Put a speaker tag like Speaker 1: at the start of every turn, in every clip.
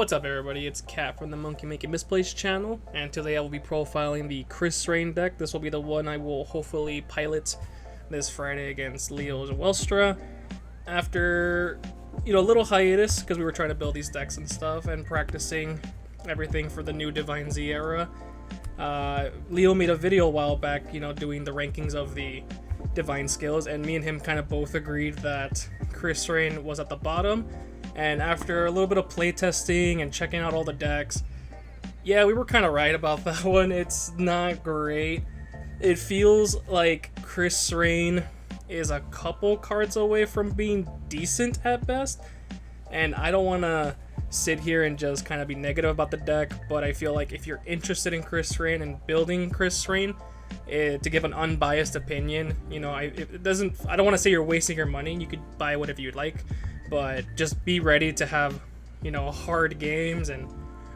Speaker 1: What's up, everybody? It's Kat from the Monkey Making Misplaced channel, and today I will be profiling the Krysrain deck. This will be the one I will hopefully pilot this Friday against Leo's Welstra. After, a little hiatus, because we were trying to build these decks and stuff, and practicing everything for the new Divine Z era. Leo made a video a while back, doing the rankings of the Divine skills, and me and him kind of both agreed that Krysrain was at the bottom. And after a little bit of playtesting and checking out all the decks, yeah, we were kind of right about that one. It's not great. It feels like Krysrain is a couple cards away from being decent at best. And I don't want to sit here and just kind of be negative about the deck, but I feel like if you're interested in Krysrain and building Krysrain, to give an unbiased opinion, I don't want to say you're wasting your money. You could buy whatever you'd like, but just be ready to have, hard games and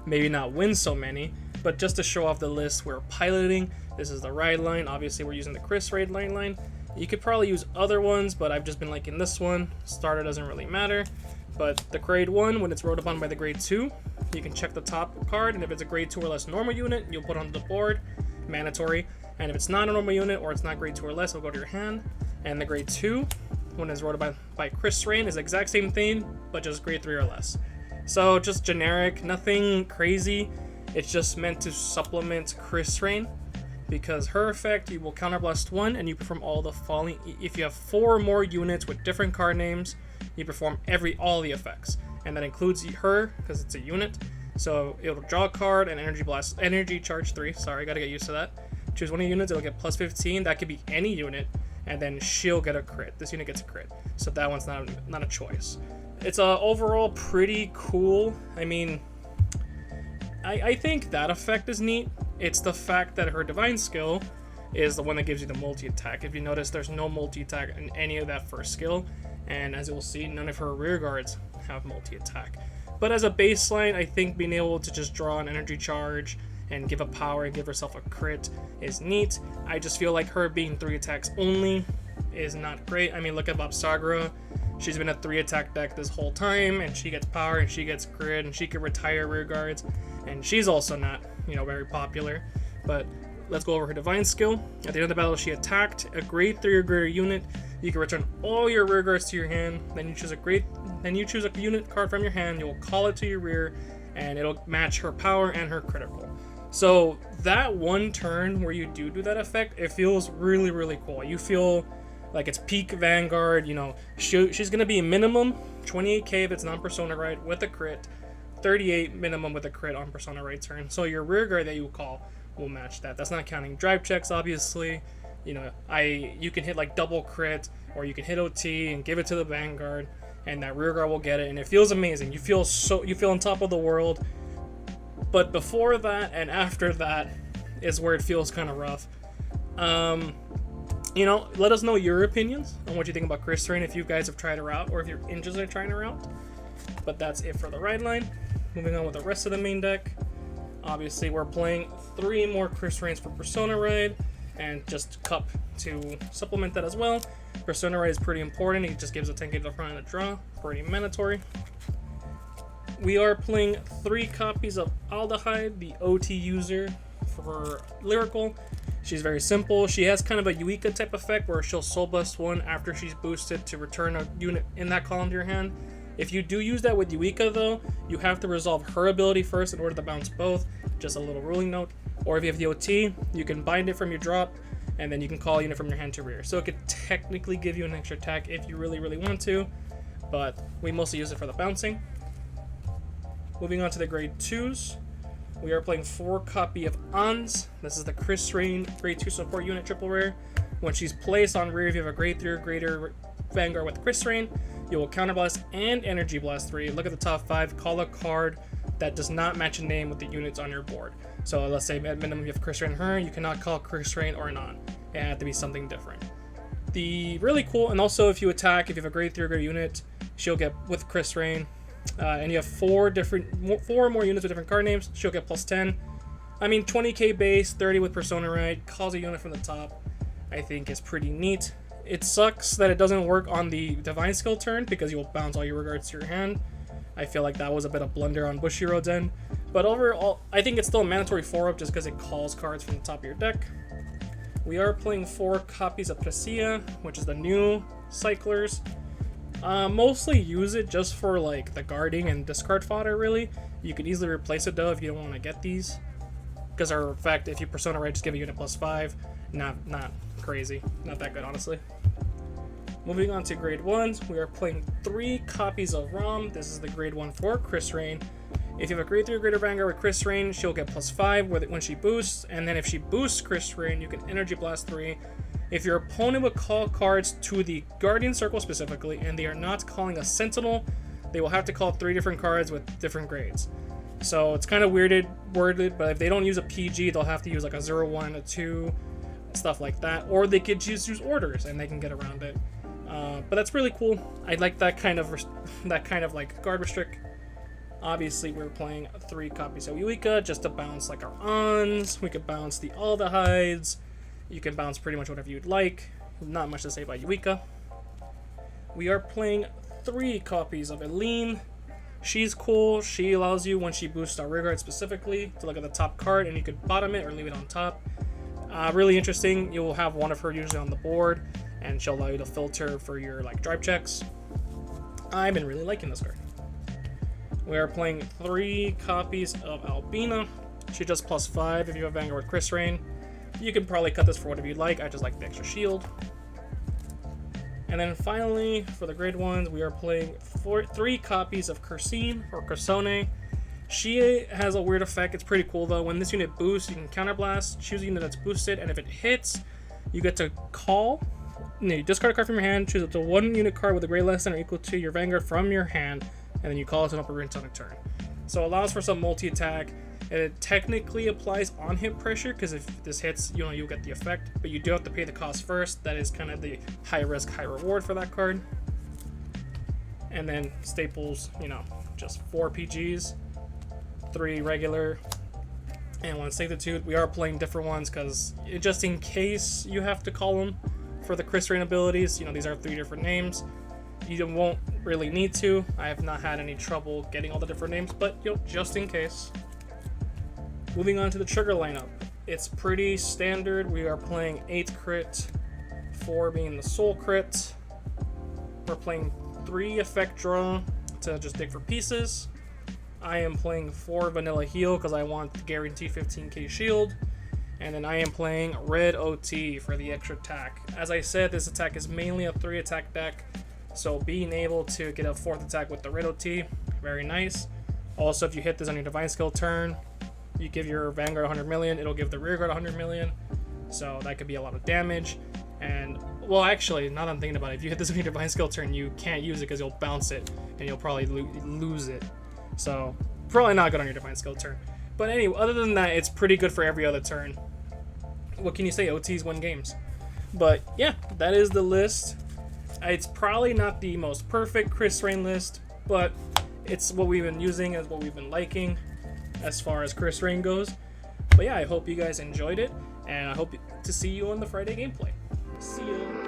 Speaker 1: maybe not win so many. But just to show off the list we're piloting, this is the ride line. Obviously, we're using the Krysrain line. You could probably use other ones, but I've just been liking this one. Starter doesn't really matter. But the grade 1, when it's rolled upon by the grade 2, you can check the top card, and if it's a grade 2 or less normal unit, you'll put it on the board, mandatory. And if it's not a normal unit or it's not grade 2 or less, it'll go to your hand. And the grade 2, when it's rolled by Krysrain, is the exact same thing, but just grade 3 or less. So just generic, nothing crazy. It's just meant to supplement Krysrain, because her effect, you will counterblast 1 and you perform all the following. If you have 4 or more units with different card names, you perform all the effects, and that includes her because it's a unit. So it'll draw a card and energy charge 3. Sorry, gotta get used to that. Choose one of the units, it'll get plus 15. That could be any unit, and then she'll get a crit. This unit gets a crit, so that one's not a choice. It's overall pretty cool. I mean, I think that effect is neat. It's the fact that her divine skill is the one that gives you the multi-attack. If you notice, there's no multi-attack in any of that first skill, and as you'll see, none of her rear guards have multi-attack. But as a baseline, I think being able to just draw an energy charge and give a power and give herself a crit is neat. I just feel like her being 3 attacks only is not great. I mean, look at Sagra. She's been a 3 attack deck this whole time, and she gets power and she gets crit and she can retire rear guards, and she's also not, very popular. But let's go over her divine skill. At the end of the battle, she attacked a grade 3 or greater unit. You can return all your rear guards to your hand. Then you choose a unit card from your hand. You'll call it to your rear, and it'll match her power and her critical. So that one turn where you do that effect, it feels really, really cool. You feel like it's peak Vanguard. She's gonna be minimum 28k if it's non-persona right with a crit, 38 minimum with a crit on persona right turn. So your rear guard that you call will match that. That's not counting drive checks, obviously. You can hit like double crit, or you can hit OT and give it to the Vanguard, and that rear guard will get it, and it feels amazing. You feel on top of the world. But before that and after that is where it feels kind of rough. Let us know your opinions on what you think about Krysrain, if you guys have tried her out or if you're interested in trying her out. But that's it for the ride line. Moving on with the rest of the main deck. Obviously, we're playing 3 more Krysrains for Persona Ride, and just Cup to supplement that as well. Persona Ride is pretty important. It just gives a 10k to the front and a draw. Pretty mandatory. We are playing 3 copies of Aldehyde, the OT user for Lyrical. She's very simple. She has kind of a Eureka type effect where she'll Soul Blast 1 after she's boosted to return a unit in that column to your hand. If you do use that with Eureka, though, you have to resolve her ability first in order to bounce both. Just a little ruling note. Or if you have the OT, you can bind it from your drop, and then you can call a unit from your hand to rear. So it could technically give you an extra attack if you really, really want to, but we mostly use it for the bouncing. Moving on to the grade 2s, we are playing 4 copy of Ans. This is the Krysrain grade 2 support unit triple rare. When she's placed on rear, if you have a grade 3 or greater Vanguard with Krysrain, you will counterblast and energy blast 3. Look at the top 5, call a card that does not match a name with the units on your board. So let's say at minimum you have Krysrain and her, you cannot call Krysrain or non. It had to be something different. The really cool, and also if you attack, if you have a grade 3 or greater unit, she'll get with Krysrain. And you have 4 or more units with different card names, she'll get plus 10. I mean, 20k base, 30 with Persona Ride, calls a unit from the top, I think is pretty neat. It sucks that it doesn't work on the Divine Skill turn, because you'll bounce all your regards to your hand. I feel like that was a bit of blunder on Bushiroad's end. But overall, I think it's still a mandatory 4-up just because it calls cards from the top of your deck. We are playing 4 copies of Precia, which is the new cyclers. Mostly use it just for like the guarding and discard fodder, really. You could easily replace it though if you don't want to get these. Because our effect, if you Persona Right, just give a unit +5. Not crazy. Not that good, honestly. Moving on to grade 1s, we are playing 3 copies of Rom. This is the grade 1 for Krysrain. If you have a grade 3 or greater Vanguard with Krysrain, she'll get +5 when she boosts, and then if she boosts Krysrain, you can Energy Blast 3. If your opponent would call cards to the Guardian Circle specifically, and they are not calling a Sentinel, they will have to call 3 different cards with different grades. So it's kind of worded, but if they don't use a PG, they'll have to use like a 0-1, a 2, stuff like that, or they could just use orders and they can get around it. But that's really cool. I like that kind of like guard restrict. Obviously, we're playing 3 copies of Eureka just to bounce like our Ons. We could bounce the Aldehydes. You can bounce pretty much whatever you'd like. Not much to say about Eureka. We are playing 3 copies of Eileen. She's cool. She allows you, when she boosts our rear guard specifically, to look at the top card, and you could bottom it or leave it on top. Really interesting. You will have one of her usually on the board, and she'll allow you to filter for your like drive checks. I've been really liking this card. We are playing 3 copies of Albina. She does +5 if you have Vanguard with Krysrain. You can probably cut this for whatever you'd like. I just like the extra shield. And then finally, for the grade 1s, we are playing 3 copies of Krysrain or Krysone. She has a weird effect. It's pretty cool though. When this unit boosts, you can counterblast, choose a unit that's boosted, and if it hits, you get to call. No, you discard a card from your hand, choose up to 1 unit card with a grade less than or equal to your Vanguard from your hand, and then you call it to an upper rinse on a turn. So it allows for some multi-attack. It technically applies on hit pressure, because if this hits, you'll get the effect, but you do have to pay the cost first. That is kind of the high risk, high reward for that card. And then staples, just 4 PGs, 3 regular, and 1 Sanctitude. We are playing different ones because just in case you have to call them for the Krysrain abilities, these are 3 different names. You won't really need to. I have not had any trouble getting all the different names, but just in case. Moving on to the trigger lineup. It's pretty standard. We are playing 8 crit, 4 being the soul crit. We're playing 3 effect draw to just dig for pieces. I am playing 4 vanilla heal because I want to guarantee 15k shield. And then I am playing red OT for the extra attack. As I said, this attack is mainly a 3 attack deck, so being able to get a 4th attack with the red OT, very nice. Also, if you hit this on your Divine Skill turn, you give your Vanguard 100 million, it'll give the rear guard 100 million, so that could be a lot of damage. And, well, actually, now that I'm thinking about it, if you hit this on your Divine Skill turn, you can't use it because you'll bounce it, and you'll probably lose it. So, probably not good on your Divine Skill turn. But anyway, other than that, it's pretty good for every other turn. What can you say? OTs win games. But, yeah, that is the list. It's probably not the most perfect Krysrain list, but it's what we've been using, and what we've been liking as far as Krysrain goes. But yeah, I hope you guys enjoyed it, and I hope to see you on the Friday gameplay. See ya!